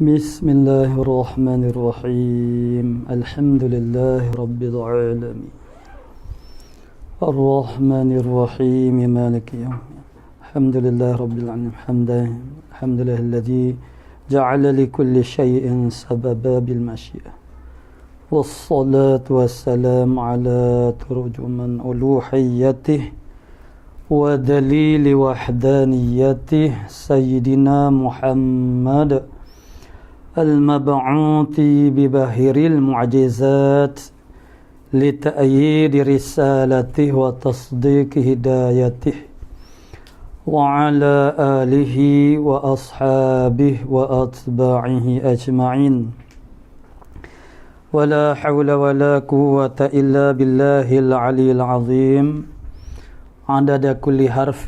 بسم الله الرحمن الرحيم الحمد لله رب العالمين الرحمن الرحيم مالك يوم الحمد لله رب العالمين الحمد لله الذي جعل لكل شيء سببا بالمشيئة والصلاة والسلام على ترجمان ألوهيته ودليل وحدانيته سيدنا محمد المبعوث ببهر المعجزات لتأييد رسالته وتصديق هدايته وعلى آله وأصحابه وأتباعه أجمعين ولا حول ولا قوة إلا بالله العلي العظيم عدد كل حرف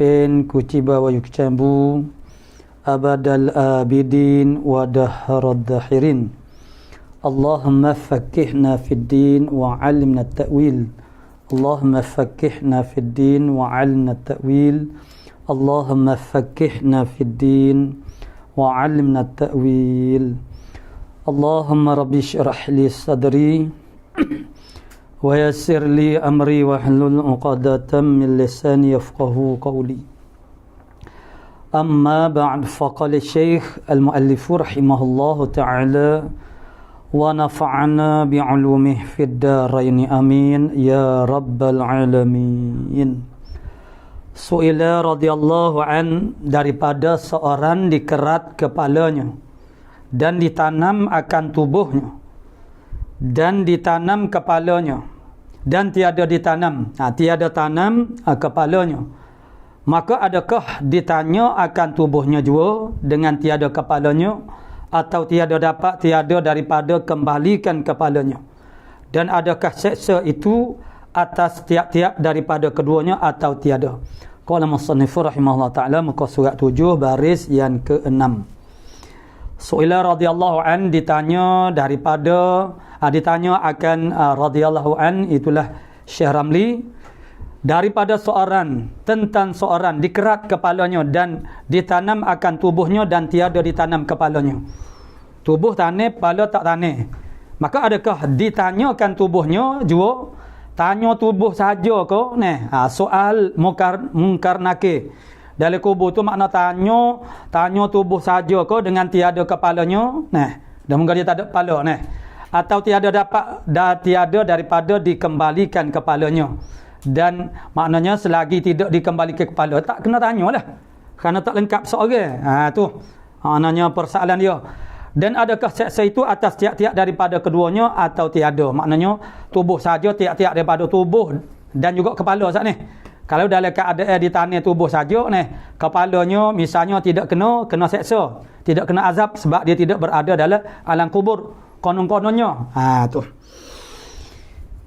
كتب ويكتب أبد الآبدين ودهر الداحرين اللهم فكهنا في الدين وعلمنا التأويل اللهم فكهنا في الدين وعلمنا التأويل اللهم فكهنا في الدين وعلمنا التأويل اللهم رب اشرح لي صدري ويسر لي أمري واحلل عقدة من لساني يفقهوا قولي أما بعد فقال الشيخ المؤلف رحمه الله تعالى ونفعنا بعلومه في الدارين آمين يا رب العالمين. Su'ila radhiyallahu an, daripada seorang dikerat kepalanya dan ditanam akan tubuhnya dan ditanam kepalanya dan tiada ditanam, tiada tanam kepalanya, maka adakah ditanya akan tubuhnya juga dengan tiada kepalanya, atau tiada daripada kembalikan kepalanya, dan adakah seksa itu atas tiap-tiap daripada keduanya atau tiada? Qala musannif rahimahullah ta'ala, muka surat 7 baris yang ke-6. Su'ila radhiyallahu an, ditanya akan radhiyallahu an, itulah Syekh Ramli, daripada tentang seorang dikerat kepalanya dan ditanam akan tubuhnya dan tiada ditanam kepalanya. Tubuh tanah, kepala tak tanah. Maka adakah ditanyakan tubuhnya juga? Tanya tubuh saja ke? Soal mungkar nakir. Dalam kubur tu makna tanya tubuh saja ke dengan tiada kepalanya? Dan mungkin dia tak ada kepala. Atau tiada daripada dikembalikan kepalanya. Dan maknanya selagi tidak dikembalikan kepala, tak kena tanyalah, kerana tak lengkap seorang. Tu maknanya persoalan dia. Dan adakah seksa itu atas tiap-tiap daripada keduanya atau tiada? Maknanya tubuh saja, tiap-tiap daripada tubuh dan juga kepala saat ni. Kalau dalam keadaan di tanah tubuh saja kepalanya misalnya tidak kena seksa, tidak kena azab sebab dia tidak berada dalam alam kubur konon-kononnya. Tu.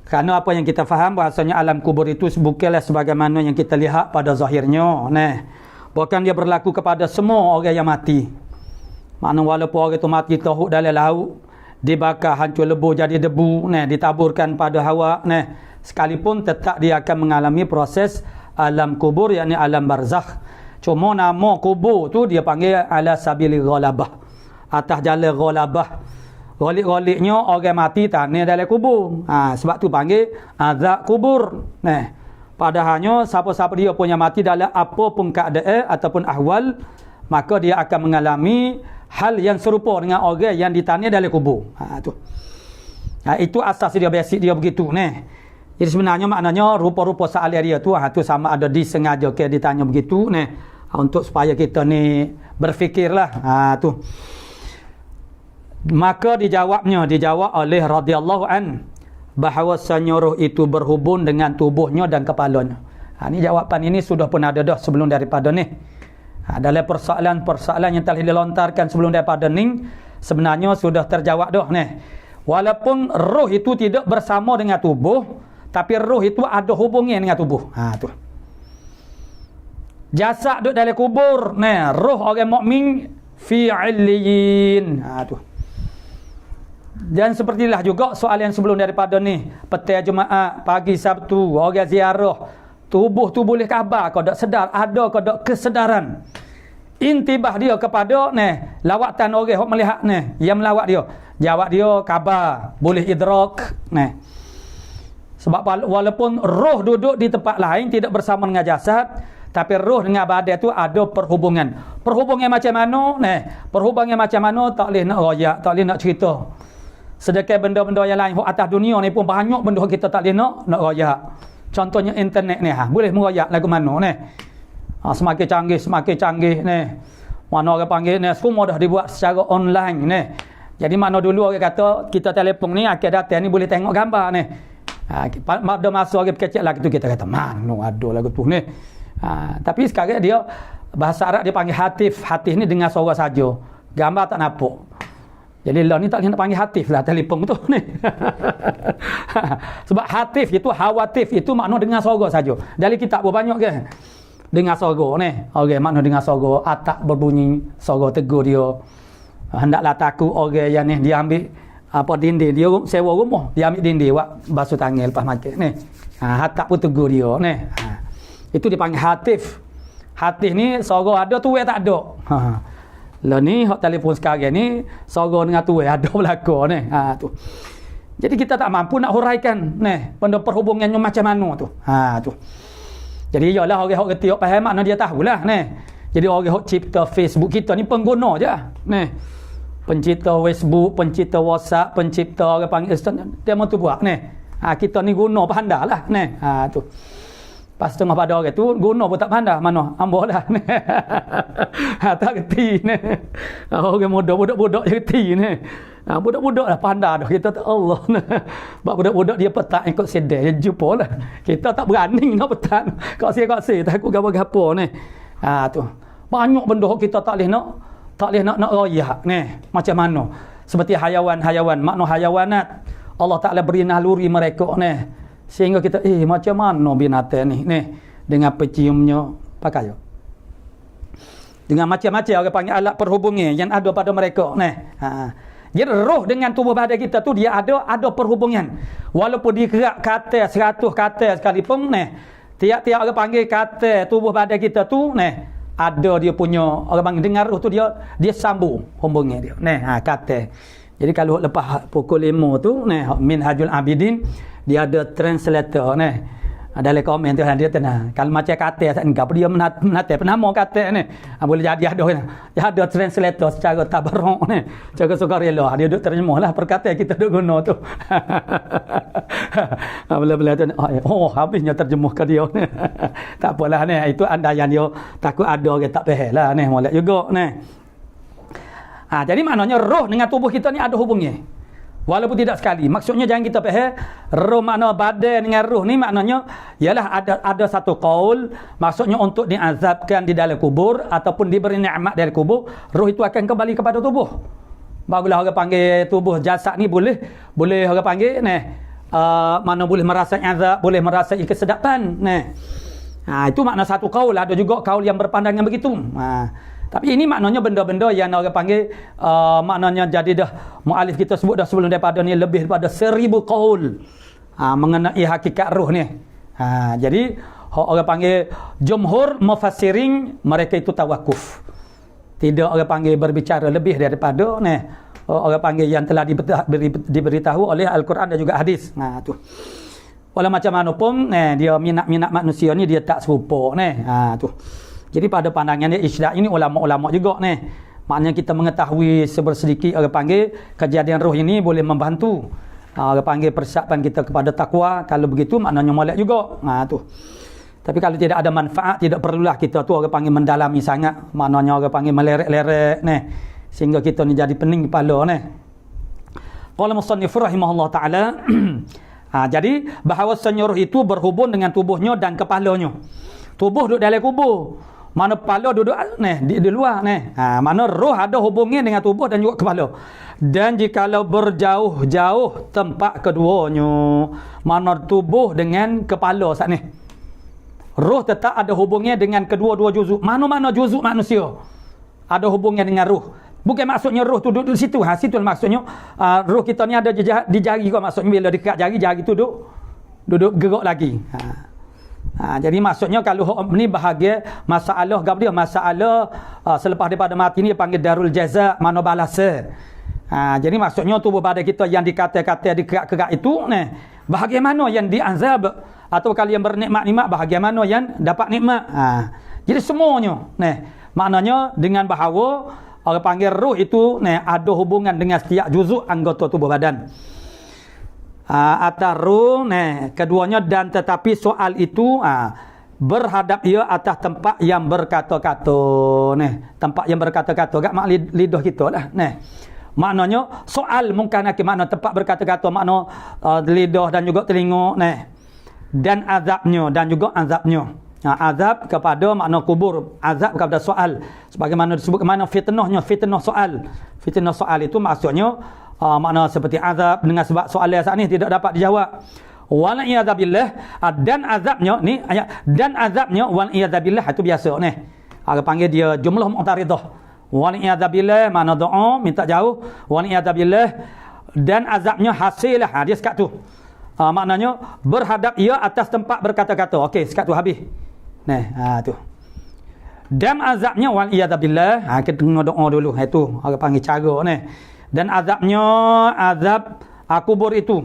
Kerana apa yang kita faham, bahasanya alam kubur itu bukanlah sebagaimana yang kita lihat pada zahirnya. Bahkan dia berlaku kepada semua orang yang mati. Maknanya walaupun orang itu mati terhuk dalam laut, dibakar hancur lebur jadi debu, ditaburkan pada hawa, sekalipun tetap dia akan mengalami proses alam kubur, yakni alam barzakh. Cuma nama kubur tu dia panggil ala sabili ghalabah, atas jalan ghalabah. Golik-goliknya orang mati tanah dalam kubur. Sebab tu panggil azab kubur. Padahalnya siapa-siapa dia punya mati dalam apa pun keadaan ataupun ahwal, maka dia akan mengalami hal yang serupa dengan orang yang ditanah dalam kubur. Itu asas dia, basic dia begitu. Jadi sebenarnya maknanya rupa-rupa soalan dia tu sama ada disengaja ke ditanya begitu untuk supaya kita ni berfikirlah. Tu. Maka dijawab oleh radhiyallahu an, bahawasanya roh itu berhubung dengan tubuhnya dan kepalanya. Ini jawapan ini sudah pun ada dah sebelum daripada ni. Dalam persoalan yang telah dilontarkan sebelum daripada ni sebenarnya sudah terjawab dah Walaupun roh itu tidak bersama dengan tubuh, tapi roh itu ada hubungan dengan tubuh. Tu. Jasad duduk dalam kubur, roh orang mukmin fi 'illiyin. Tu. Dan sepertilah juga soalan sebelum daripada ni, petang Jumaat, pagi Sabtu, orang ziarah, tubuh tu boleh khabar kau tak sedar, ada kau tak kesedaran. intibah dia kepada lawatan orang yang melihat yang melawat dia. Jawab dia khabar, boleh idrak sebab walaupun roh duduk di tempat lain tidak bersama dengan jasad, tapi roh dengan badan tu ada perhubungan. Perhubungan macam mana? Perhubungan macam mana tak boleh nak royak, tak boleh nak cerita. Sedangkan benda-benda yang lain atas dunia ni pun banyak benda kita tak boleh nak royak. Contohnya internet ni boleh meroyak lagu mana semakin canggih mana orang panggil semua dah dibuat secara online Jadi mana dulu orang kata kita telefon ni akhir datang ni boleh tengok gambar ada masa orang kecil lagi tu kita kata mana ada lagu tu tapi sekarang dia bahasa Arab dia panggil hatif. Hatif ni dengar suara saja, gambar tak nampak. Jadi lah ni tak boleh nak panggil hatif lah telefon tu sebab hatif itu hawatif itu makna dengar suara saja. Dari kitab banyak ke dengar suara orang makna dengar suara, atak berbunyi, suara tegur dia. Hendaklah takut orang yang dia ambil dinding, dia sewa rumah, dia ambil dinding buat basuh tangan lepas makan atak pun tegur dia itu dipanggil hatif. Hatif ni suara ada tu tak ada. Lah ni hak telefon sekarang ni suara dengan tu ada belaka tu. Jadi kita tak mampu nak huraikan benda perhubungannya macam mana tu. Tu. Jadi ialah orang hak reti hak faham makna dia tahulah Jadi orang hak cipta Facebook kita ni pengguna je pencipta Facebook, pencipta WhatsApp, pencipta orang panggil dia mau tu buat kita ni guna pandalah tu. Pas tengah pada orang tu guna pun tak pandai mana ambo lah tak reti orang muda budak-budak je reti budak-budak lah pandai dah kita tak Allah sebab budak-budak dia petak ikut sedar dia jumpa lah kita tak berani nak petak kau takut gapo-gapo tu banyak benda kita tak boleh nak royak macam mana seperti hayawan makna hayawanat Allah Taala beri naluri mereka sehingga kita macam mana binatang ni dengan peciumnya pakai dengan macam-macam orang panggil alat perhubungan yang ada pada mereka jadi roh dengan tubuh badan kita tu dia ada perhubungan walaupun dikerak kata 100 kata sekalipun tiap-tiap orang panggil kata tubuh badan kita tu ada dia punya orang panggil dengar roh tu dia sambung hubungan dia kata. Jadi kalau lepas pukul 5 tu Minhajul Abidin dia ada translator dalam komen tu dia tenang kalau macam kata tak enggak dia menata penama kata boleh jadi ada translator secara tabarruk secara sukarela dia duk terjemahlah perkataan kita duk guna tu bila-bila tu habisnya terjemah ke dia tak apalah itu andaian dia takut ada orang tak faham lah molek juga jadi maknanya roh dengan tubuh kita ni ada hubungnya walaupun tidak sekali. Maksudnya jangan kita faham roh makna badan dengan roh ni maknanya ialah ada satu qaul maksudnya untuk diazabkan di dalam kubur ataupun diberi nikmat dari kubur, roh itu akan kembali kepada tubuh. Barulah orang panggil tubuh jasad ni boleh orang panggil mana boleh merasa azab, boleh merasa kesedapan itu makna satu qaul. Ada juga qaul yang berpandangan begitu. Tapi ini maknanya benda-benda yang orang panggil maknanya jadi dah mualif kita sebut dah sebelum daripada ni lebih daripada 1000 qaul mengenai hakikat roh ni. Jadi orang panggil jumhur mufassirin mereka itu tawakuf. Tidak orang panggil berbicara lebih daripada orang panggil yang telah diberitahu oleh Al-Quran dan juga hadis. Tu. Walau macam mana pun dia minat manusia ni dia tak serupa tu. Jadi pada pandangan dia Isyrak ini ulama-ulama juga maknanya kita mengetahui sebersedikit orang panggil kejadian roh ini boleh membantu orang panggil persiapan kita kepada takwa. Kalau begitu maknanya molek juga tu. Tapi kalau tidak ada manfaat tidak perlulah kita tu orang panggil mendalami sangat, maknanya orang panggil melerek-lerek sehingga kita ni jadi pening kepala Qala musannif rahimahullah taala jadi bahawasanya roh itu berhubung dengan tubuhnya dan kepalanya. Tubuh duduk dalam kubur, mana kepala duduk di luar mana roh ada hubungan dengan tubuh dan juga kepala. Dan jikalau berjauh-jauh tempat keduanya, mana tubuh dengan kepala saat ni, roh tetap ada hubungan dengan kedua-dua juzuk. Mana-mana juzuk manusia ada hubungan dengan roh. Bukan maksudnya roh tu duduk di situ. Situ maksudnya roh kita ni ada di jari kau, maksudnya bila dekat jari tu duduk gerak lagi. Jadi maksudnya kalau ni bahagia masalah gap dia, masalah selepas daripada mati ni dia panggil darul jaza, mana balasa. Jadi maksudnya tubuh badan kita yang dikata-kata dikerak-kerak itu bahagian mana yang diazab, atau kalau yang bernikmat-nikmat bahagian mana yang dapat nikmat. Jadi semuanya maknanya dengan bahawa orang panggil ruh itu ada hubungan dengan setiap juzuk anggota tubuh badan. Atas ruh keduanya, dan tetapi soal itu berhadap ia atas tempat yang berkata-kata tempat yang berkata-kata gak mak lidah kita lah maknanya soal mungkin makna tempat berkata-kata, makna lidah dan juga telinga dan azabnya, dan juga azabnya. Azab kepada makna kubur, azab kepada soal, sebagaimana disebut mana fitnah soal itu maksudnya makna seperti azab dengan sebab soalan saat ni tidak dapat dijawab. Wal iyadzabillah, dan azabnya ni ayat, dan azabnya wal iyadzabillah itu biasa Orang panggil dia jumlah mu'taridah. Wal iyadzabillah makna doa minta jauh, wal iyadzabillah, dan azabnya hasilah. Dia sekat tu. Maknanya berhadap ia atas tempat berkata-kata. Okey, sekat tu habis. Tu. Dan azabnya wal iyadzabillah, kita dengar doa dulu. Itu orang panggil cara Dan azabnya, azab kubur itu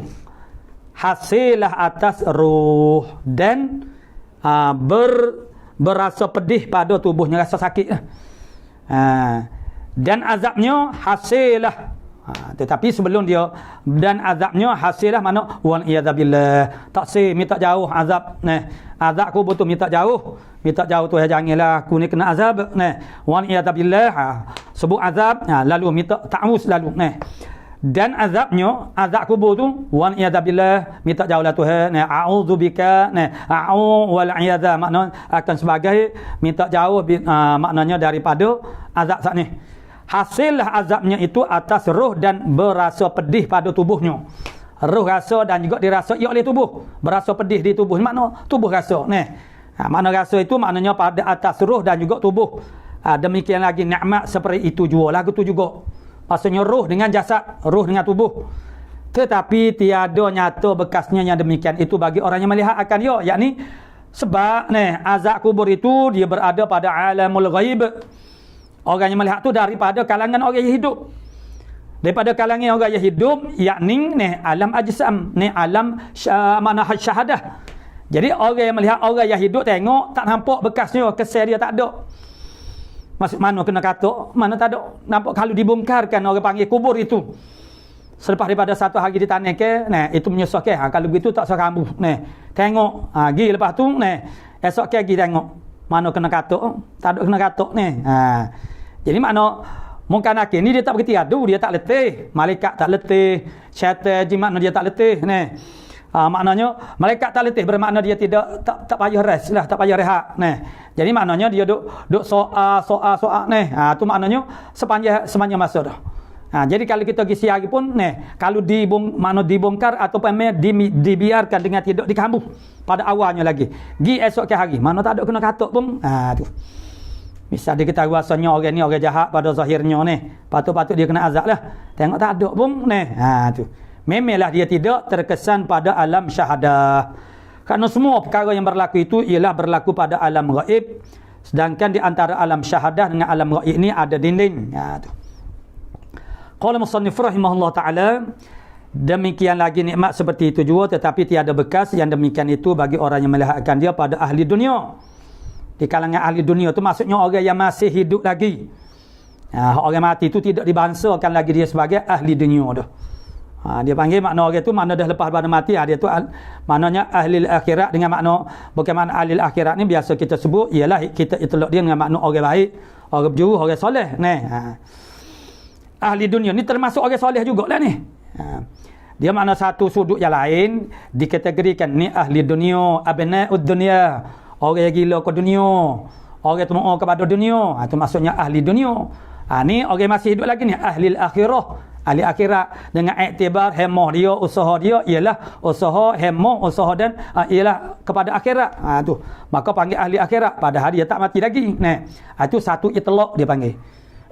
hasilah atas ruh, dan berasa pedih pada tubuhnya, rasa sakit. Dan azabnya hasilah, tetapi sebelum dia dan azabnya hasilah mana wal iyadzabillah, taksir minta jauh azab azab kubur tu minta jauh tu janganlah aku ni kena azab wal iyadzabillah, sebut azab lalu minta ta'awuz lalu dan azabnya, azab kubur tu wal iyadzabillah, minta jauhlah Tuhan a'udzubika wal iyadza, makna akan sebagai minta jauh maknanya daripada azab saat ni. Hasillah azabnya itu atas ruh dan berasa pedih pada tubuhnya. Ruh rasa dan juga dirasa oleh tubuh, berasa pedih di tubuh, makna tubuh rasa makna rasa itu maknanya pada atas ruh dan juga tubuh. Demikian lagi nikmat seperti itu juga lagu tu juga. Maksudnya ruh dengan jasad, ruh dengan tubuh. Tetapi tiada nyata bekasnya yang demikian itu bagi orang yang melihat akan dia, yakni sebab azab kubur itu dia berada pada alamul ghaib. Orang yang melihat tu daripada kalangan orang yang hidup. Daripada kalangan orang yang hidup, yakni alam ajsam, alam mana syahadah. Jadi orang yang melihat orang yang hidup tengok tak nampak bekasnya, kesan dia tak ada. Maksud mana kena kata, mana tak ada. Nampak kalau dibongkarkan orang panggil kubur itu. Selepas daripada satu hari di tanah ke, itu menyusahkan. Kalau begitu tak usah kambuh. Tengok, pergi lepas tu, esok ke pergi tengok. Mana kena kata, tak ada kena kata Jadi makna mungkin akhir ni dia tak berhenti adu, dia tak letih, malaikat tak letih, syaitan jimat dia tak letih maknanya malaikat tak letih bermakna dia tidak tak payah rest lah, tak payah rehat jadi maknanya dia duk soal tu maknanya sepanjang masa dah. Jadi kalau kita pergi siang pun kalau dibongkar atau dibiarkan dengan tidak dikambuh pada awalnya lagi. Gi esok ke hari mana tak ada kena katuk pun tu. Misal dia kata rasanya orang ni orang jahat pada zahirnya patut-patut dia kena azab lah. Tengok tak ada pun tu. Memanglah dia tidak terkesan pada alam syahadah. Kerana semua perkara yang berlaku itu ialah berlaku pada alam ghaib. Sedangkan di antara alam syahadah dengan alam ghaib ini ada dinding. Tu. Qala musannif rahimahullah ta'ala, demikian lagi nikmat seperti itu juga, tetapi tiada bekas yang demikian itu bagi orang yang melihatkan dia pada ahli dunia. Di kalangan ahli dunia itu maksudnya orang yang masih hidup lagi. Orang mati itu tidak dibangsakan lagi dia sebagai ahli dunia dah. Dia panggil makna orang itu makna dah lepas pada mati, dia tu maknanya ahli akhirat. Dengan makna bukan makna ahli akhirat ni biasa kita sebut ialah kita itlaq dia dengan makna orang baik, orang berjuru, orang soleh ahli dunia ni termasuk orang soleh jugalah ni. Dia makna satu sudut yang lain dikategorikan ni ahli dunia, abnaud dunia, orang yang gila ke dunia, orang yang kepada dunia. Itu maksudnya ahli dunia. Ni orang masih hidup lagi ni ahli akhirah. Ahli akhirat dengan iktibar hemah dia, usaha dia ialah usaha hemah, usaha dan ialah kepada akhirat. Tu maka panggil ahli akhirat padahal dia tak mati lagi. Itu satu itlaq dia panggil.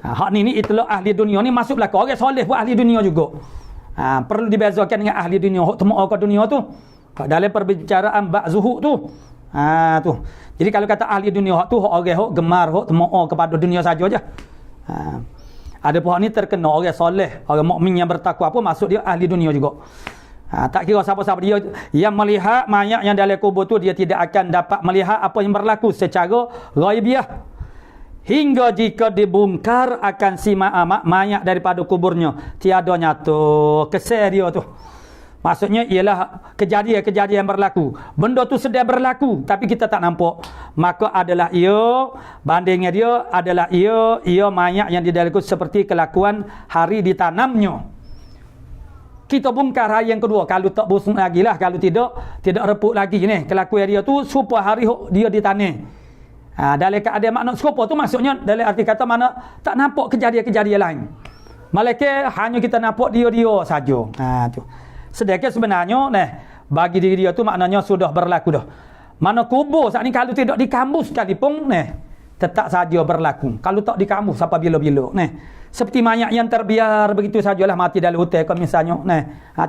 Hak ni itlaq ahli dunia ni masuk belaka. Orang soleh pun ahli dunia juga. Perlu dibezakan dengan ahli dunia hak temu ke dunia tu. Dalam perbicaraan bab zuhud tu Tu. Jadi kalau kata ahli dunia hak tu hak orang hak gemar hak temoo kepada dunia saja je. Ada pihak ni terkena orang soleh, orang mukmin yang bertakwa pun masuk dia ahli dunia juga. Tak kira siapa-siapa dia yang melihat mayat yang dalam kubur tu, dia tidak akan dapat melihat apa yang berlaku secara ghaibiah. Hingga jika dibongkar akan si mayat daripada kuburnya, tiada nyata kesan dia tu. Maksudnya ialah kejadian-kejadian yang berlaku. Benda tu sedang berlaku tapi kita tak nampak. Maka adalah ia, bandingnya dia adalah ia mayat yang di dalam kubur seperti kelakuan hari ditanamnya. Kita bongkar hari yang kedua, kalau tak busuk lagi lah, kalau tidak reput lagi ni. Kelakuan dia tu supaya hari dia ditanam. Dalam keadaan makna serupa tu maksudnya dalam arti kata mana tak nampak kejadian-kejadian lain. Malaikat hanya kita nampak dia saja. Tu. Sedangkan sebenarnya bagi diri dia tu maknanya sudah berlaku dah. Mana kubur saat ni kalau tidak dikambus sekalipun tetap saja berlaku. Kalau tak dikambus sampai bila-bila seperti mayat yang terbiar begitu sajalah mati dalam hutan kan misalnya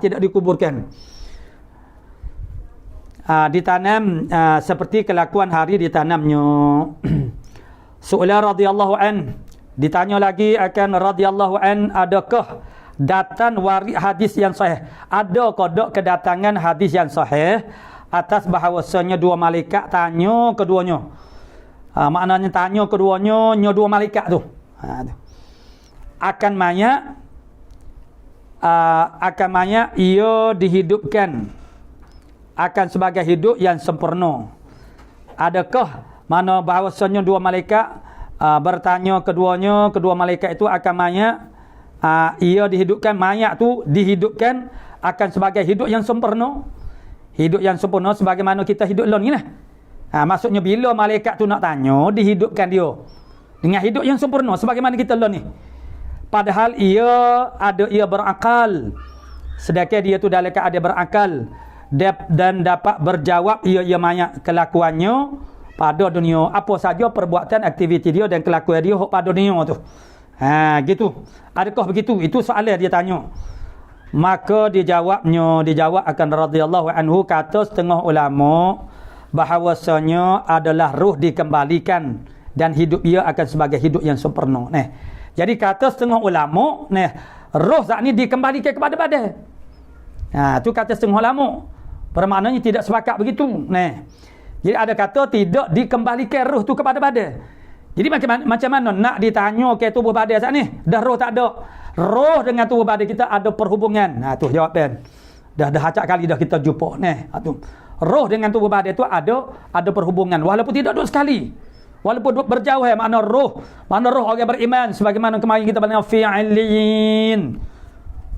tidak dikuburkan. Ditanam seperti kelakuan hari ditanamnya. Su'ila radhiyallahu an, ditanya lagi akan radhiyallahu an, adakah datang waris hadis yang sahih? Ada kodok kedatangan hadis yang sahih atas bahawasanya dua malaikat tanya keduanya. Maknanya tanya keduanya dua malaikat tu. Akan mayat ia dihidupkan akan sebagai hidup yang sempurna. Adakah mana bahawasanya dua malaikat bertanya kedua malaikat itu akan mayat ia dihidupkan, mayat tu dihidupkan akan sebagai hidup yang sempurna. Hidup yang sempurna sebagaimana kita hidup lon ni lah. Maksudnya bila malaikat tu nak tanya, dihidupkan dia dengan hidup yang sempurna sebagaimana kita lon ni. Padahal ia berakal. Sedangkan dia tu dalam keadaan berakal dan dapat berjawab ia mayat kelakuannya pada dunia. Apa saja perbuatan aktiviti dia dan kelakuan dia pada dunia tu. Gitu. Adakah begitu? Itu soalan dia tanya. Maka dijawab akan radhiyallahu anhu, kata setengah ulama bahawasanya adalah ruh dikembalikan dan hidup ia akan sebagai hidup yang sempurna. Jadi kata setengah ulama, roh saat ni dikembalikan kepada badan. Tu kata setengah ulama. Bermaknanya tidak sepakat begitu. Jadi ada kata tidak dikembalikan roh tu kepada badan. Jadi macam mana nak ditanya ke tubuh badan saat ni? Dah roh tak ada. Roh dengan tubuh badan kita ada perhubungan. Tu jawapan. Dah acak kali dah kita jumpa. Tu. Roh dengan tubuh badan tu ada perhubungan walaupun tidak duduk sekali. Walaupun berjauh makna roh orang beriman sebagaimana kemarin kita baca fi'ilin.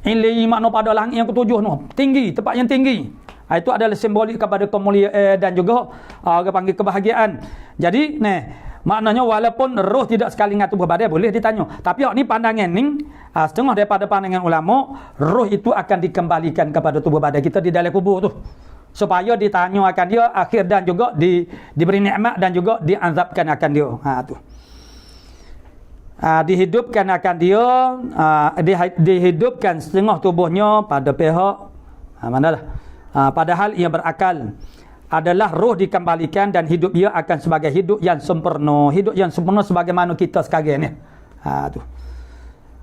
Ilin makna pada langit yang ketujuh tu. Tinggi, tempat yang tinggi. Itu adalah simbolik kepada kemuliaan dan juga orang panggil kebahagiaan. Jadi maknanya walaupun roh tidak sekali dengan tubuh badan boleh ditanya. Tapi ni pandangan ni setengah daripada pandangan ulama, roh itu akan dikembalikan kepada tubuh badan kita di dalam kubur tu. Supaya ditanya akan dia akhir dan juga diberi nikmat dan juga diazabkan akan dia. Tu. Dihidupkan akan dia, dihidupkan setengah tubuhnya pada pihak manalah. Padahal ia berakal. Adalah roh dikembalikan dan hidup ia akan sebagai hidup yang sempurna. Hidup yang sempurna sebagaimana kita sekarang ni. Tu.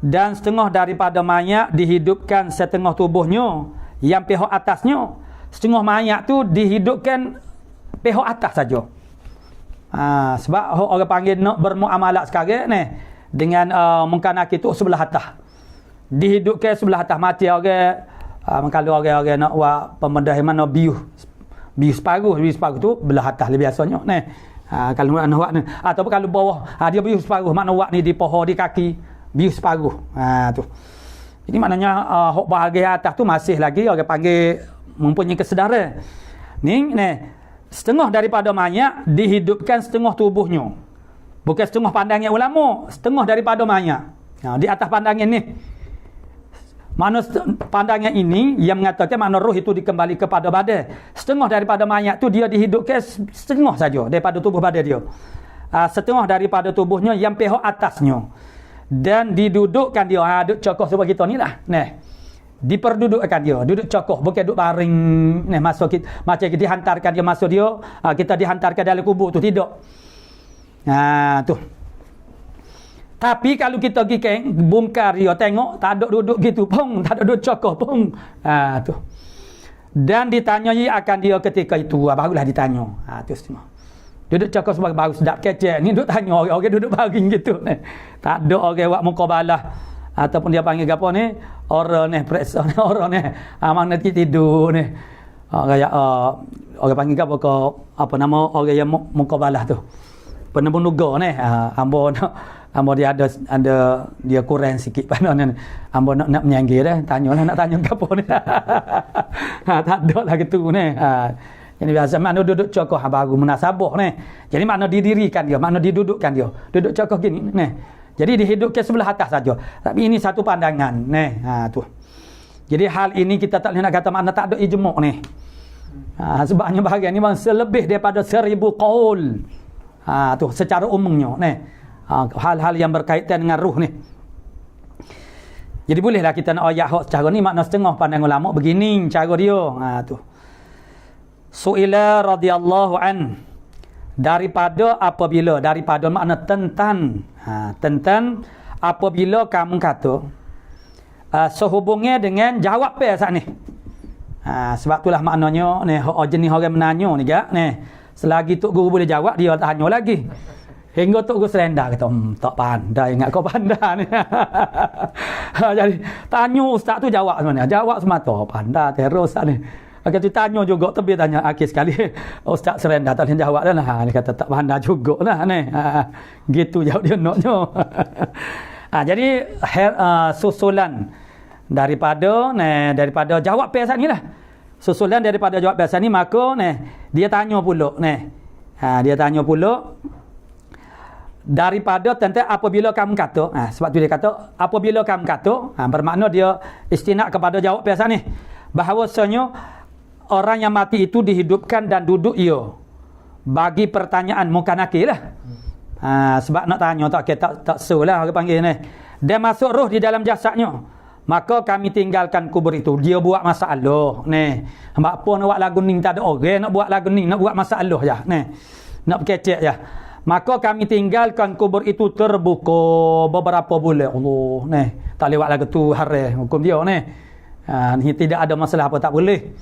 Dan setengah daripada mayat dihidupkan setengah tubuhnya yang pihak atasnya. Setengah mayat tu dihidupkan pihak atas saja. Sebab orang panggil nak bermuamalat sekarang ni dengan mengkanak itu sebelah atas. Dihidupkan sebelah atas mati orang. Kalau orang nak buat pemedahan mana bius separuh tu belah atas lebih biasanya kalau nak buat ni ataupun kalau bawah dia bius separuh makna buat ni di pohon di kaki bius separuh tu. Jadi maknanya hok bahagian atas tu masih lagi orang panggil mempunyai kesedaran. Ni setengah daripada mayat dihidupkan setengah tubuhnya. Bukan setengah pandangan ulama, setengah daripada mayat. Di atas pandangan ni. Mana pandangan ini yang mengatakan makna roh itu dikembali kepada badan. Setengah daripada mayat tu dia dihidupkan setengah saja daripada tubuh badan dia. Setengah daripada tubuhnya yang pihak atasnya. Dan didudukkan dia duduk cokoh sebab kita ni lah. diperdudukkan dia, duduk cokoh, bukan duduk baring ni masuk kita, macam kita dihantarkan dia masuk dia, kita dihantarkan dalam kubur tu, tidak. Tu. Tapi kalau kita pergi bongkar dia, tengok tak ada duduk gitu pun, tak ada duduk cokoh pun. Tu. Dan ditanyai akan dia ketika itu, barulah ditanya. Tu semua. Duduk cokoh sebagai baru sedap kecek ni, duduk tanya orang duduk baring gitu ni. Tak ada orang buat mukabalah ataupun dia panggil apa ni, orang ni periksa ni, orang ni mana tidur ni, orang panggil apa nama orang yang mukabalah tu, penemunuga ni, ambo dia ada dia kurang sikit pada ni, ambo nak menyanggil dah, tanyalah nak tanya apa ni. Tak ada lah gitu ni. Jadi biasa makna duduk cokoh baru munasabah ni. Jadi makna didirikan dia, makna didudukkan dia. Duduk cokoh gini ni. Jadi dihidupkan sebelah atas saja. Tapi ini satu pandangan ni. Tu. Jadi hal ini kita tak boleh nak kata makna tak ada ijma' ni. Sebabnya bahagian ni selebih daripada 1000 qaul. Tu secara umumnya ni. Hal-hal yang berkaitan dengan ruh ni. Jadi bolehlah kita nak ayat hak secara ni makna setengah pandang ulama begini cara dia. Tu. Su'ila radhiyallahu an, daripada apabila, daripada makna tentang apabila kamu kata sehubungnya dengan jawab saat ni. Sebab itulah maknanya ni jenis orang menanya ni gak ni, selagi tok guru boleh jawab dia tanya lagi. Hingga tok guru serendar kata tak pandai, ingat kau pandai ni. Jadi tanya ustaz tu jawab sebenarnya, jawab semata pandai terus ustaz ni. Akan ditanya juga, tapi tanya akhir sekali ustaz serendar tak boleh jawab dah lah. Dia kata tak pandai juga lah ni. Gitu jawab dia naknya. Jadi susulan daripada jawab biasa ni lah. Susulan daripada jawab biasa ni, maka dia tanya pula dia tanya pula daripada tentang apabila kamu kata. Sebab tu dia kata apabila kamu kata, bermakna dia istinad kepada jawab biasa ni, bahawasanya orang yang mati itu dihidupkan dan duduk ia bagi pertanyaan muka nakir lah. Sebab nak tanya tak selah orang panggil ni. Dia masuk roh di dalam jasadnya, maka kami tinggalkan kubur itu. Dia buat masalah ni. Hamba apa nak buat lagu ni, tak ada orang nak buat lagu ni, nak buat masalah je ni. Nak berkecek je. Maka kami tinggalkan kubur itu terbuka beberapa bulan. Allah ni. Tak lewat lagu tu hari hukum dia ni. Ni tidak ada masalah apa tak boleh.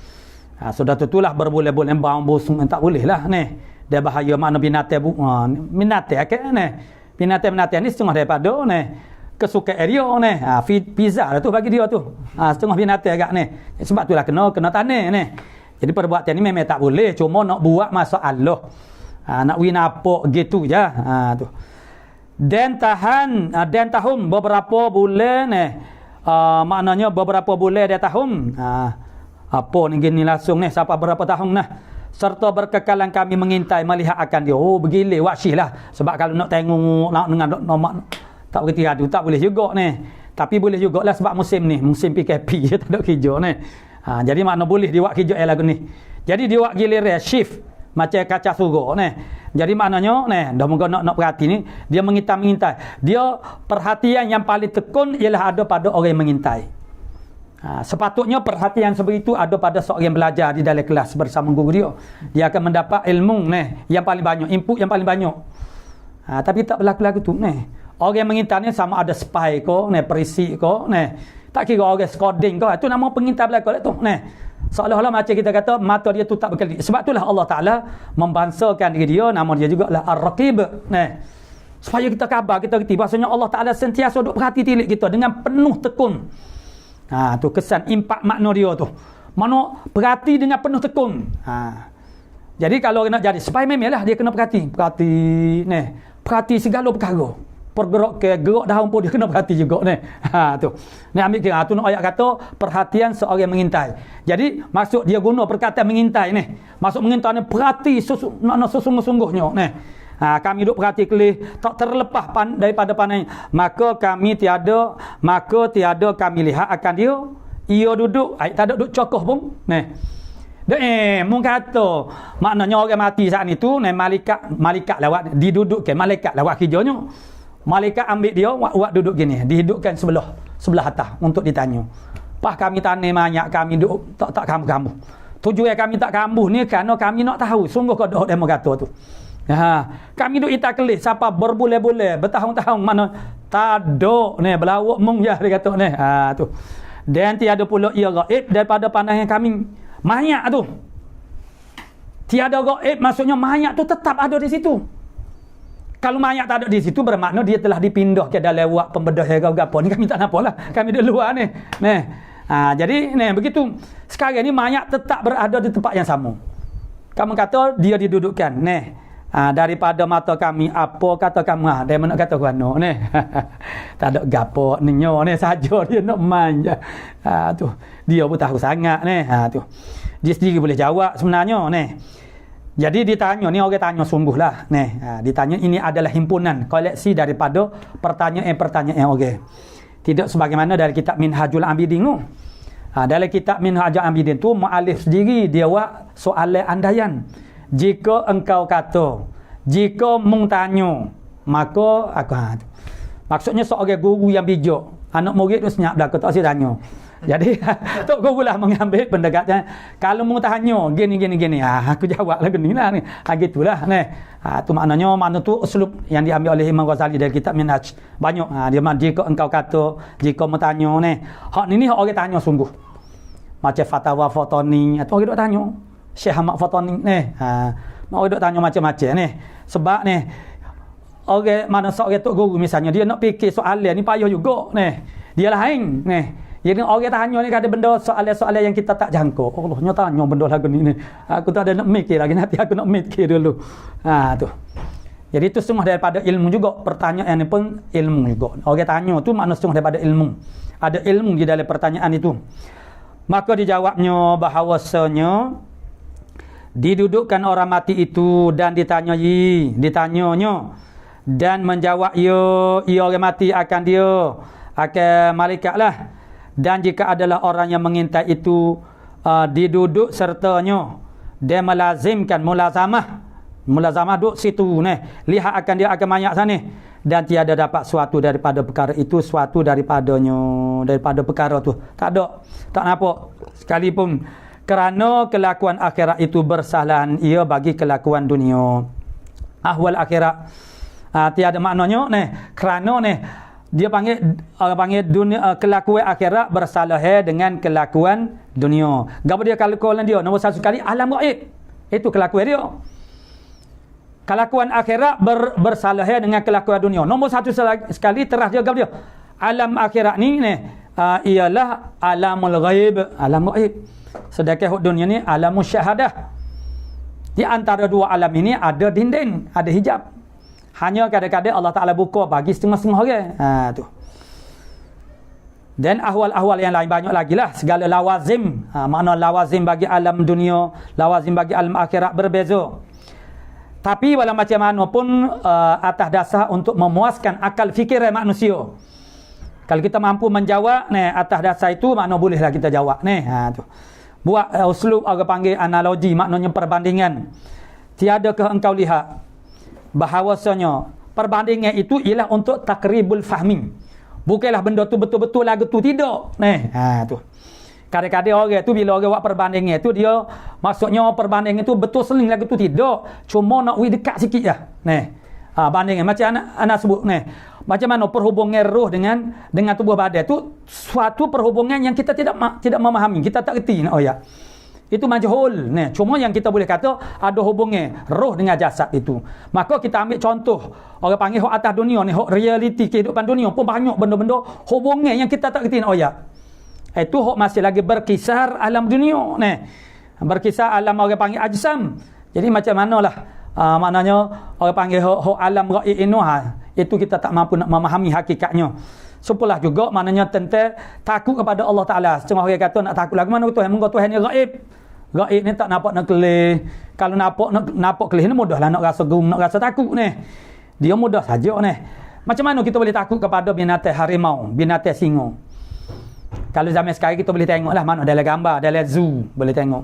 Sudah tentulah berbulan-bulan bau busung tak boleh lah ni. Dia bahaya makna binatang binatang ni. Binatang ni setengah daripada ni kesukaan dia ni. Pizza lah tu bagi dia tu. Setengah binatang agak ni. Sebab itulah kena tanah ni. Jadi perbuatan ni memang tak boleh, cuma nak buat masalah. Nak win apa gitu je. Tu. Dan tahun beberapa bulan maknanya beberapa bulan dia tahun. Apa ni gini langsung ni sampai berapa tahun nah, serta berkekalan kami mengintai melihat akan dia. Bergila wasyih lah. Sebab kalau nak tengok nak dengan nombak tak berhenti adu tak boleh juga ni. Tapi boleh jugalah sebab musim ni, musim PKP je tak ada kerja ni. Jadi makna boleh dia buat kerja lagu ni. Jadi dia buat giliran shift macam kaca surga ni. Jadi maknanya dah moga nak perhati ni, dia mengintai. Dia perhatian yang paling tekun ialah ada pada orang yang mengintai. Sepatutnya perhatian seperti itu ada pada seorang yang belajar di dalam kelas bersama guru dia. Dia akan mendapat ilmu yang paling banyak, input yang paling banyak. Tapi tak berlaku-laku tu orang yang mengintai ni sama ada spy ko, perisik ko, tak kira orang scouting ko, itu nama pengintai belaka tu seolah-olah macam kita kata mata dia tu tak berkelip. Sebab itulah Allah Ta'ala membangsakan diri dia, nama dia juga lah Ar-Raqib supaya kita khabar, kita reti bahasanya Allah Ta'ala sentiasa duk perhati tilik kita dengan penuh tekun. Tu kesan impak makna dia tu. Mana perhati dengan penuh tekun. Jadi kalau nak jadi spy memanglah dia kena perhati segala perkara. Pergerak ke gerak daun pun dia kena perhati juga tu. Ni ambil kira tu ayat kata perhatian seorang mengintai. Jadi maksud dia guna perkataan mengintai ni. Maksud mengintai ni perhati sesungguh-sungguhnya kami duk perhati kelih tak terlepas daripada pandang, maka tiada kami lihat akan dia ia duduk tak ada duduk cokoh pun mun kata maknanya orang mati saat itu malaikat lawat didudukkan, malaikat lawat kerjanya, malaikat ambil dia buat duduk gini, dihidupkan sebelah atas untuk ditanya. Pah kami tanam banyak, kami duk tak kambuh. Tujuan kami tak kambuh ni kerana kami nak tahu sungguh kau demo kata tu. Kami duk ita kelis siapa berbulan-bulan, bertahun-tahun mana tadok ni belawak mung jah dia kata ni. Tu. Dan tiada pula ia gaib daripada pandangan kami. Mayat tu. Tiada gaib maksudnya mayat tu tetap ada di situ. Kalau mayat tak ada di situ bermakna dia telah dipindah ke dalam wak pembedah apa ni kami tak nampalah. Kami di luar ni. Jadi begitu. Sekarang ni mayat tetap berada di tempat yang sama. Kamu kata dia didudukkan. Daripada mata kami apa kata kamu dia nak kata kuano ni. Tak ada gapo ninyo ni saja dia nak manja. Tu. Dia pun tahu sangat ni. Tu. Dia sendiri boleh jawab sebenarnya ni. Jadi ditanya ni orang tanya sungguhlah ni. Ditanya ini adalah himpunan koleksi daripada pertanyaan-pertanyaan orang. Tidak sebagaimana dari kitab Minhajul Abidin tu. Dalam kitab Minhajul Abidin tu muallif sendiri dia buat soalan andaian. Jika engkau kata, jika mung tanya, maka aku maksudnya seorang guru yang bijak, anak murid tu senyap dah aku tak tanya. Jadi tok guru lah mengambil pendekatan kalau mung tanya gini aku jawab lah gini lah ni. Gitulah ni. Tu maknanya mana tu uslub yang diambil oleh Imam Ghazali dari kitab Minhaj. Banyak dia jika engkau kata, jika mung tanya ni. Hak ni orang tanya sungguh. Macam fatwa Fatani atau orang dok tanya. Syekh Ahmad Fatani ni. Orang dok tanya macam-macam ni. Sebab ni orang mana seorang tok guru misalnya dia nak fikir soalan ni payah juga ni. Dia lain ni. Jadi orang tanya ni ada benda soalan-soalan yang kita tak jangka. Allahnya tanya benda lagu ni. Aku tak ada nak mikir lagi, nanti aku nak mikir dulu. Tu. Jadi itu semua daripada ilmu juga. Pertanyaan ni pun ilmu juga. Orang tanya tu makna semua daripada ilmu. Ada ilmu di dalam pertanyaan itu. Maka dijawabnya bahawasanya didudukkan orang mati itu dan ditanyanya dan menjawab ia orang mati akan malaikat lah. Dan jika adalah orang yang mengintai itu diduduk sertanya dia melazimkan mulazamah duduk situ ni lihat akan dia akan mayat sana dan tiada dapat suatu daripada perkara itu suatu daripada perkara tu tak nampak sekalipun kerana kelakuan akhirat itu bersalahan ia bagi kelakuan dunia. Ahwal akhirat tiada maknanya ni kerana ni dia panggil dunia kelakuan akhirat bersalah dengan kelakuan dunia. Gapo dia kelakuan dia? Nombor satu sekali alam gaib. Itu kelakuan dia. Kelakuan akhirat bersalah dengan kelakuan dunia. Nombor satu sekali terah dia gapo dia? Alam akhirat ni ialah alamul ghaib, alam gaib. Sedangkan dunia ni alamul syahadah. Di antara dua alam ini ada dinding, ada hijab. Hanya kadang-kadang Allah Ta'ala buka bagi setengah-setengah orang. Tu. Dan ahwal-ahwal yang lain banyak lagi lah. Segala lawazim. Makna lawazim bagi alam dunia, lawazim bagi alam akhirat berbeza. Tapi walau macam mana pun atas dasar untuk memuaskan akal fikiran manusia. Kalau kita mampu menjawab, atas dasar itu makna bolehlah kita jawab. Tu. Buat uslub orang panggil analogi, maknanya perbandingan. Tiadakah engkau lihat bahawasanya perbandingan itu ialah untuk takribul fahmi. Bukanlah benda tu betul-betul lagu tu tidak. Tu. Kadang-kadang orang tu bila orang buat perbandingan tu dia maksudnya perbandingan tu betul seling lagu tu tidak. Cuma nak dekat sikit lah. Bandingan macam anak sebut macam mana perhubungan roh dengan tubuh badan tu suatu perhubungan yang kita tidak memahami, kita tak reti itu majhul. Cuma yang kita boleh kata ada hubungan roh dengan jasad itu. Maka kita ambil contoh orang panggil hak atas dunia ni, hak realiti kehidupan dunia pun banyak benda-benda hubungan yang kita tak reti itu hak masih lagi berkisar alam dunia berkisar alam orang panggil ajsam. Jadi macam manalah maknanya orang panggil hak alam gaib ini itu kita tak mampu nak memahami hakikatnya. Sepulah juga maknanya tentang takut kepada Allah Ta'ala. Setengah orang kata nak takut lagu mana Tuhan? Mungkin Tuhan ni gaib. Gaib ni tak nampak nak kelih. Kalau nampak kelih ni mudahlah nak rasa gerung, nak rasa takut ni. Dia mudah saja ni. Macam mana kita boleh takut kepada binatang harimau, binatang singa? Kalau zaman sekarang kita boleh tengoklah mana dalam gambar, dalam zoo boleh tengok.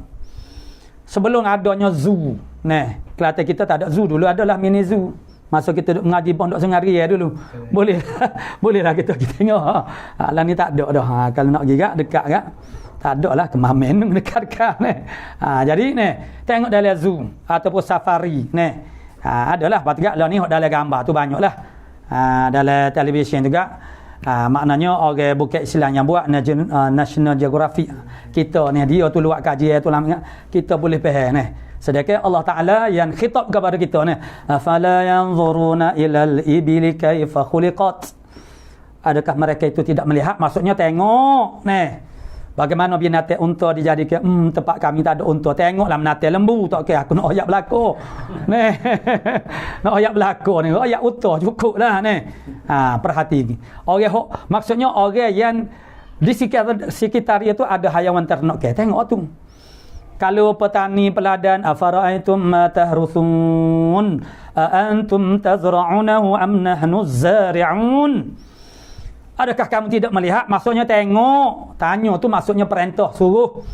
Sebelum adanya zoo, Kelantan kita tak ada zoo, dulu adalah mini zoo. Masa kita duduk mengaji pondok Sengaria dulu. Boleh. Bolehlah kita pergi tengok. Lah ni tak ada dah. Kalau nak pergi dekat kan. Tak ada lah kemamen dekat-dekat ni. Jadi ni tengok dalam Zoom ataupun Safari ni. Adalah patut lah ni dalam gambar tu banyaklah. Dalam televisyen juga. Maknanya orang bukan Islam yang buat National Geographic. Kita ni dia tu luat kajian tu lama kita boleh faham ni. Sedangkan Allah Taala yang khitab kepada kita ni, afala yanzuruna ilal ibili kaifa khuliqat. Adakah mereka itu tidak melihat? Maksudnya tengok ni. Bagaimana binatang unta dijadikan tempat kami tak ada unta. Tengoklah binatang lembu tak okey aku nak ayat belako. Ni. Nak ayat belako ni. Ayat unta cukuplah ni. Perhati. Orang maksudnya orang yang di sekitar itu ada haiwan ternak ke. Tengok tu. Kalau petani peladan afara'aitum ma tahrusun a antum tazra'unahu am nahnu zari'un. Adakah kamu tidak melihat? Maksudnya tengok. Tanya tu maksudnya perintah, suruh.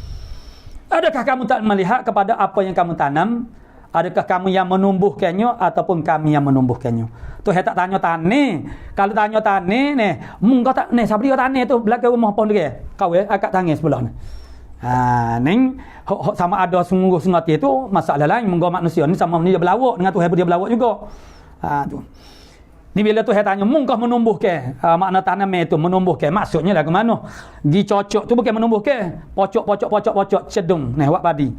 Adakah kamu tak melihat kepada apa yang kamu tanam? Adakah kamu yang menumbuhkannya ataupun kami yang menumbuhkannya? Tu saya tak tanya tani. Kalau tanya tani ni, kau tak ni siapa dia tani tu belakang rumah pun dia. Kau akak tangis sebelah ni. Ning sama ada sungguh-sungguh itu masalah lain. Menggo manusia ni sama dia berlawak dengan Tuhan dia berlawak juga. Tu. Ni bila Tuhan tanya, mungkah menumbuh ke? Makna tanam itu menumbuh ke? Maksudnya lah ke mana? Gi cocok tu bukan menumbuh ke? Pocok cedung. Ni buat padi.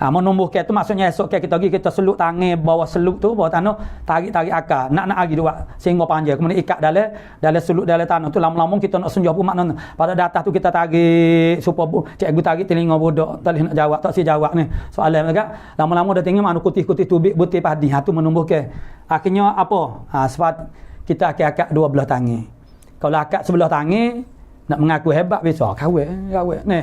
Menumbuh ke tu maksudnya esok ke kita pergi kita seluk tangan bawah seluk tu bawah tanah tarik akar. Nak lagi dua sehingga panjang. Kemudian ikat dalam seluk dalam tanah tu lama-lama kita nak senjah pun makna. Pada datang tu kita tarik supaya cikgu tarik telinga budak. Tak boleh nak jawab, tak si jawab ni. Soalan mereka lama-lama dah tengok mana kutih-kutih tubik butir padi. Tu menumbuh ke. Akhirnya apa? Sebab kita akak dua belah tangan. Kalau akak sebelah tangan nak mengaku hebat besar kawin ni.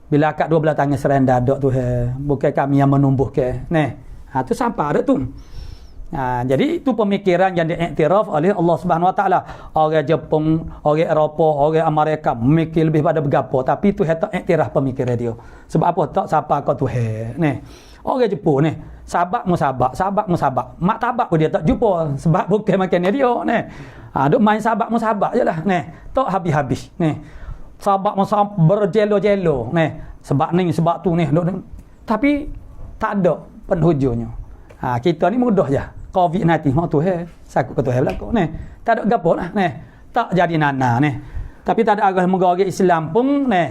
Bila akak dua belah tangan serenda dok tu bukan kami yang menumbuh ke. Ni. Tu sampai ada tu. Jadi itu pemikiran yang diiktiraf oleh Allah Subhanahu Wa Taala. Orang Jepun, orang Eropah, orang Amerika memikir lebih pada bergapo tapi tu tak iktiraf pemikiran dia. Sebab apa? Tak siapa kau tu ni. Orang Jepun ni sabak musabak. Mak tabak pun dia tak jumpa sebab bukan makan dia ni. Duk main sabak musabak jelah ni. Tak habis-habis ni. Sabak musabak berjelo-jelo ni. Sebab ni sebab tu ni. Tapi tak ada penhujungnya. Kita ni mudah je. COVID-19 mak tu sakut ke tu berlaku ni. Tak ada gapo lah ni. Tak jadi nana ni. Tapi tak ada agama orang Islam pun ni.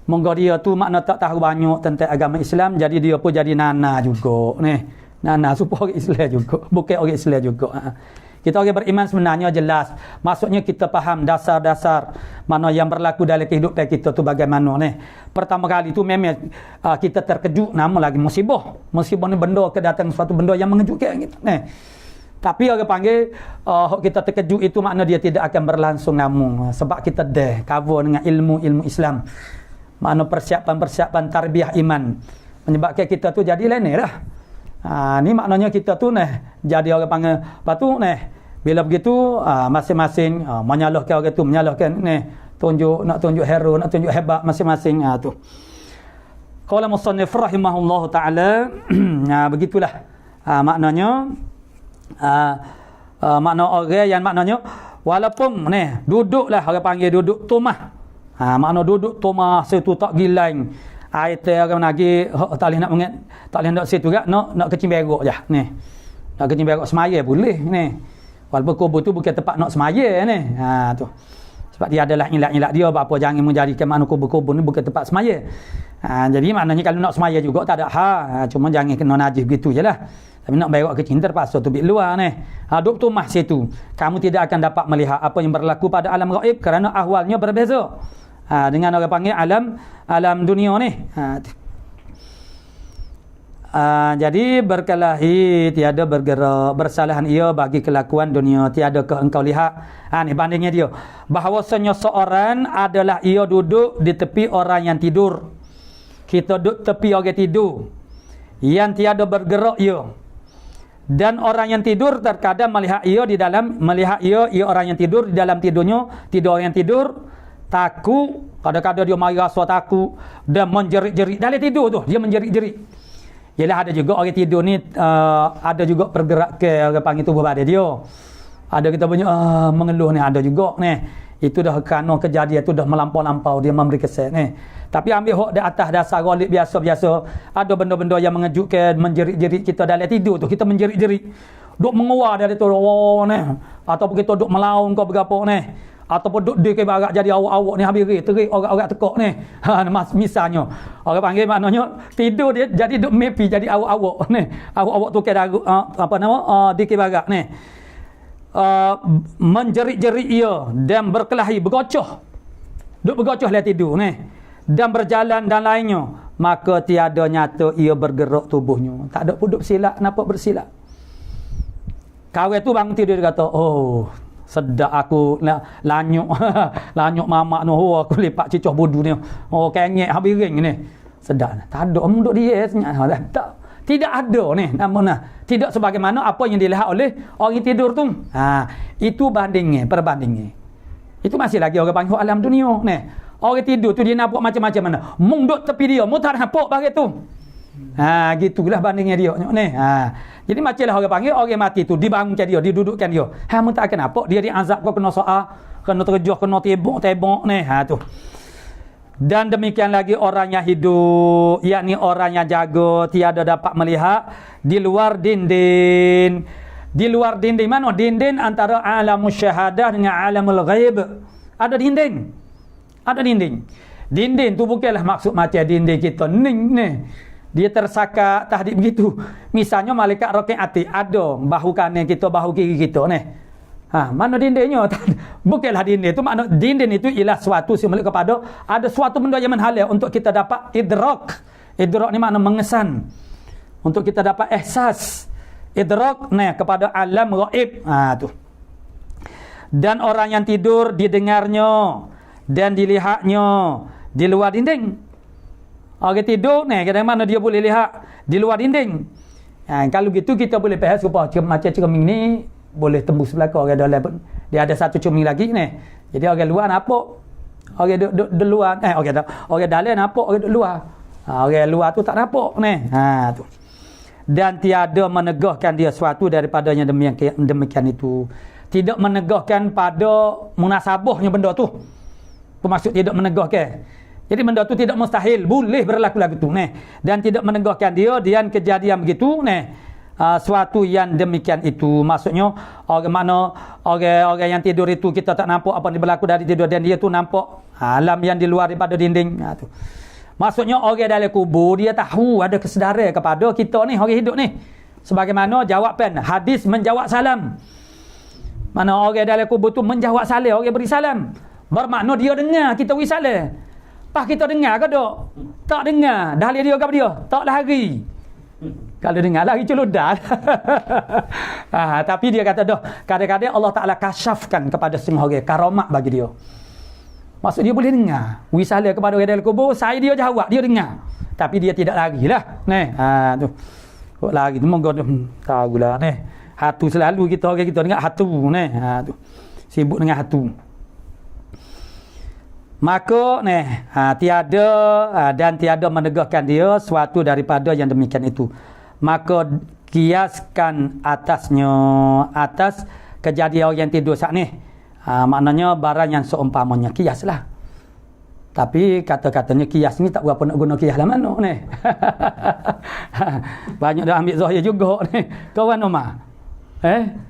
Monggo dia tu makna tak tahu banyak tentang agama Islam jadi dia pun jadi nana juga ni. Nana supaya orang Islam juga, bukan orang Islam juga. Kita orang beriman sebenarnya jelas. Maksudnya kita faham dasar-dasar mana yang berlaku dalam kehidupan kita tu bagaimana ni. Pertama kali tu memang kita terkejut nama lagi musibah. Musibah ni benda kedatang suatu benda yang mengejutkan kita ni. Tapi orang panggil kita terkejut itu makna dia tidak akan berlangsung namun sebab kita dah cover dengan ilmu Islam. Makna persiapan tarbiyah iman menyebabkan kita tu jadi lain lah. Ni maknanya kita tu jadi orang panggil patu bila begitu masing-masing menyalahkan orang tu menyalahkan nak tunjuk hero nak tunjuk hebat masing-masing tu. Qala musannif rahimahullahu taala begitulah maknanya makna orang yang maknanya walaupun duduklah orang panggil duduk tumah. Makna duduk tomah situ tak gilang. Air orang lagi tak boleh nak mengat, tak boleh nak situ juga nak kecim berok je ni. Nak kecim berok semaya boleh ni. Walaupun kubur tu bukan tempat nak semaya ni. Tu. Sebab dia adalah ilat-ilat dia apa jangan menjadikan makna kubur-kubur ni bukan tempat semaya. Jadi maknanya kalau nak semaya juga tak ada cuma jangan kena najis begitu jelah. Tapi nak berok kecim terpaksa tu bit luar ni. Duduk tomah situ. Kamu tidak akan dapat melihat apa yang berlaku pada alam gaib kerana ahwalnya berbeza. Dengan orang panggil alam dunia ni. Jadi berkelahi tiada bergerak, bersalahan ia bagi kelakuan dunia tiada ke engkau lihat. Ni bandingnya dia. Bahawasanya seorang adalah ia duduk di tepi orang yang tidur. Kita duduk tepi orang tidur yang tiada bergerak ia. Dan orang yang tidur terkadang melihat ia orang yang tidur di dalam tidurnya, tidur orang yang tidur takut, kadang-kadang dia mari rasa takut dan menjerit-jerit dalam tidur tu dia menjerit-jerit. Yelah, ada juga orang tidur ni ada juga pergerak ke orang panggil tubuh badan dia. Ada kita punya mengeluh ni, ada juga ni. Itu dah kerana kejadian tu dah melampau-lampau dia memberi kesan ni. Tapi ambil hok di atas dasar golip biasa-biasa, ada benda-benda yang mengejutkan, menjerit-jerit kita dalam tidur tu, kita menjerit-jerit. Duk menguar dari tu ni. Ataupun kita duk melaun kau berapa ni. Ataupun duk dia ke barak jadi awak-awak ni habis terik orang-orang tekak ni. Misalnya orang panggil maknanya tidur dia jadi duk mepi jadi awak-awak ni. Awak-awak tu ke apa nama di ke barak ni. Menjerit-jerit ia dan berkelahi, bergocoh. Duk bergocoh lah tidur ni. Dan berjalan dan lainnya, maka tiada nyata ia bergerak tubuhnya. Tak ada pun duk bersilap, nampak bersilap. Kawan tu bangun tidur dia kata, oh sedap aku lanyuk lanyuk mamak tu, oh aku lepak cicoh bodu ni, oh kengek habis ring ni, sedap. Tak ada duduk dia senyap. Tak, tidak ada ni namanya, tidak sebagaimana apa yang dilihat oleh orang tidur tu. Itu bandingnya, perbandingnya. Itu masih lagi orang panggil alam dunia ni. Orang tidur tu dia nampak macam-macam mana, mung duk tepi dia mu tak nampak bagi tu. Gitulah bandingnya dia ni. Jadi macamlah orang panggil orang mati tu dibangunkan dia, didudukkan dia. Mu tak akan nampak dia diazab kau kena soal, kena terjah, kena tebok ni. Tu. Dan demikian lagi orang yang hidup, yakni orang yang jaga, tiada dapat melihat di luar dinding. Di luar dinding mana? Dinding antara alamul syahadah dengan alamul ghaib. Ada dinding. Ada dinding. Dinding tu bukanlah maksud macam dinding kita ni. Dia tersakat tahdid begitu. Misalnya malaikat rokek hati ada bahu kanan kita, bahu kiri kita ni. Mana dindingnya? Bukanlah dinding itu, makna dinding itu ialah suatu simbolik kepada ada suatu benda yang menhalau untuk kita dapat idrak. Idrak ni makna mengesan. Untuk kita dapat ihsas. Idrak ni kepada alam ghaib. Tu. Dan orang yang tidur didengarnya dan dilihatnya di luar dinding. Orang tidur ni kadang mana dia boleh lihat di luar dinding. Kalau gitu kita boleh faham supaya macam cermin ni boleh tembus belakang orang dalam pun. Dia ada satu cermin lagi ni. Jadi orang luar nampak. Orang duduk luar orang dalam nampak orang duduk luar. Orang luar tu tak nampak ni. Tu. Dan tiada menegahkan dia suatu daripada yang demikian itu. Tidak menegahkan pada munasabahnya benda tu. Maksud tidak menegahkan. Jadi benda tu tidak mustahil, boleh berlaku lagu tu ni. Dan tidak menegahkan dia dan kejadian begitu ni. Suatu yang demikian itu. Maksudnya orang yang tidur itu kita tak nampak apa yang berlaku dari tidur, dan dia tu nampak alam yang di luar daripada dinding. Tu. Maksudnya orang dalam kubur dia tahu, ada kesedaran kepada kita ni orang hidup ni. Sebagaimana jawapan hadis menjawab salam. Mana orang dalam kubur tu menjawab salam, orang beri salam. Bermakna dia dengar kita beri salam. Pas kita dengar ke tak? Tak dengar. Dah lihat dia ke dia? Tak lari. Kalau dengar lari celudar. Tapi dia kata dah, kadang-kadang Allah Ta'ala kasyafkan kepada setengah orang, karamat bagi dia. Maksud dia boleh dengar. Wisala kepada orang dalam kubur, saya dia jawab, dia dengar. Tapi dia tidak lari lah. Tu. Kok lari tu moga tahulah ni. Hatu selalu kita orang kita dengar hatu ni. Tu. Sibuk dengan hatu. Maka tiada dan tiada menegahkan dia suatu daripada yang demikian itu. Maka kiaskan atasnya atas kejadian yang tidur saat ni. Maknanya barang yang seumpamanya, kiaslah. Tapi kata-katanya kias ni tak berapa nak guna kias lah mana ni. Banyak dah ambil zahir juga ni. Kawan Omar.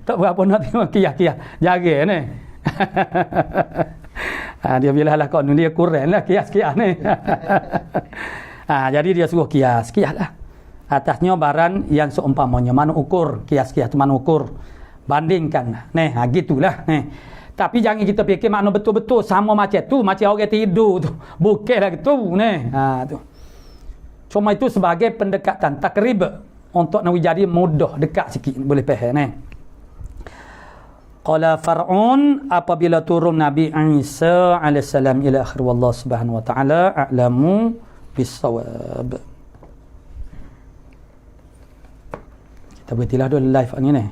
Tak berapa nak tengok kias-kias. Jaga ni. Dia bilang lah kau dia kurang lah kias-kias ni. Jadi dia suruh kias lah. Atasnya barang yang seumpamanya, mana ukur kias-kias tu, mana ukur, bandingkan. Gitulah. Tapi jangan kita fikir makna betul-betul sama macam tu, macam orang tidur tu. Bukanlah gitu tu. Cuma itu sebagai pendekatan takrib untuk nak jadi mudah, dekat sikit boleh faham Qala Far'un, apabila turun Nabi Isa alaihissalam ila akhir, wallahu subhanahu wa ta'ala a'lamu bis-shawab. Kita berhentilah dulu live ni.